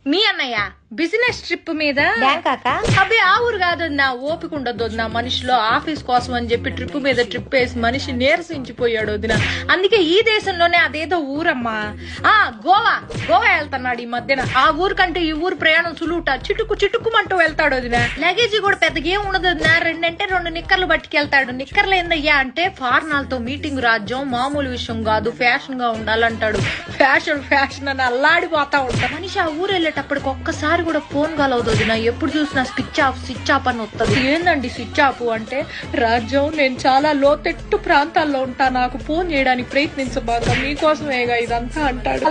మీ అన్నయ్య business trip మీద అబ్బే ఆ ఊరు కాదు నా ఓపిక ఉండదు నా మనిషిలో ఆఫీస్ కోసం అని చెప్పి ట్రిప్ మీద ట్రిప్ వేసి మనిషి నీరసించిపోయాడు వదిన. అందుకే ఈ దేశంలోనే అదేదో ఊరమ్మా గోవా వెళ్తున్నాడు ఈ మధ్యన. ఆ ఊరు కంటే ఈ ఊరు ప్రయాణం సులువుట చిటుక్కుమంటూ వెళ్తాడు వదిన. లగేజీ కూడా పెద్దగా ఏం ఉండదు వదిన. 2 నిక్కర్లు పట్టుకెళ్తాడు. నిక్కర్లు ఏందయ్యా అంటే ఫార్నాలతో మీటింగ్ రాజ్యం మామూలు విషయం కాదు, ఫ్యాషన్ గా ఉండాలంటాడు. ఫ్యాషన్ అని అల్లాడిపోతా ఉంటాడు మనిషి. ఆ ఊరు వెళ్ళేటప్పటికి ఒక్కసారి కూడా ఫోన్ కలవదు వదిన. ఎప్పుడు చూసినా స్విచ్ ఆఫ్ అని వస్తుంది. ఏందండి స్విచ్ ఆఫ్ అంటే? రాజ్యం నేను చాలా లోతెట్టు ప్రాంతాల్లో ఉంటా, నాకు ఫోన్ చేయడానికి ప్రయత్నించబాక, మీకోసమేగా ఇదంతా అంటాడు.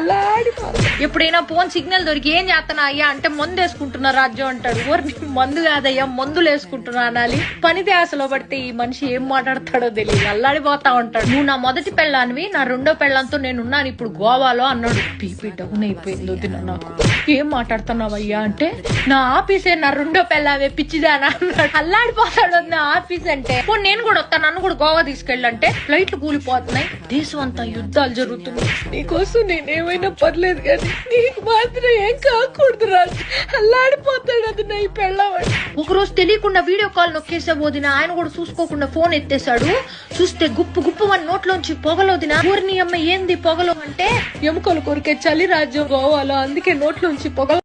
ఎప్పుడైనా ఫోన్ సిగ్నల్ దొరికి ఏం చేస్తున్నా అయ్యా అంటే మందు వేసుకుంటున్నా రాజ్యం అంటాడు. ఊరిని మందు కాదయ్యా మందులు వేసుకుంటున్నా అనాలి. పని ధ్యాసలో పడితే ఈ మనిషి ఏం మాట్లాడతాడో తెలియదు, అల్లాడిపోతా ఉంటాడు. నువ్వు నా మొదటి పెళ్ళానివి, నా 2వ పెళ్ళంతో నేనున్నాను ఇప్పుడు గోవాలో అన్నాడు. బీపీ డౌన్ అయిపోయింది వదిన నాకు. ఏం మాట్లాడుతున్నావయ్యా అంటే నా ఆఫీసే నా 2వ పెళ్ళావే పిచ్చిదానా అన్నాడు. అల్లాడిపోతాడు నా ఆఫీస్ అంటే. నేను కూడా వస్తాను, నన్ను కూడా గోవా తీసుకెళ్ళంటే ఫ్లైట్లు కూలిపోతున్నాయి, దేశం అంతా యుద్ధాలు జరుగుతున్నాయి, నీకోసం నేనేమైనా పర్లేదు కానీ నీకు మాత్రం ఏం కాకూడదు రాజు. అల్లాడిపోతాడు అది నా ఈ పెళ్ళవాడు. ఒకరోజు తెలియకుండా వీడియో కాల్ నొక్కేసే వదిన. ఆయన కూడా చూసుకోకుండా ఫోన్ ఎత్తేసాడు. చూస్తే గుప్పు మన నోట్లోంచి పొగలొదిన. ఊరిని అమ్మ ఏంది పొగలు అంటే ఎముకలు కొరికే చలి రాజ్యం గోవాలో, అందుకే నోట్లోంచి పొగలు.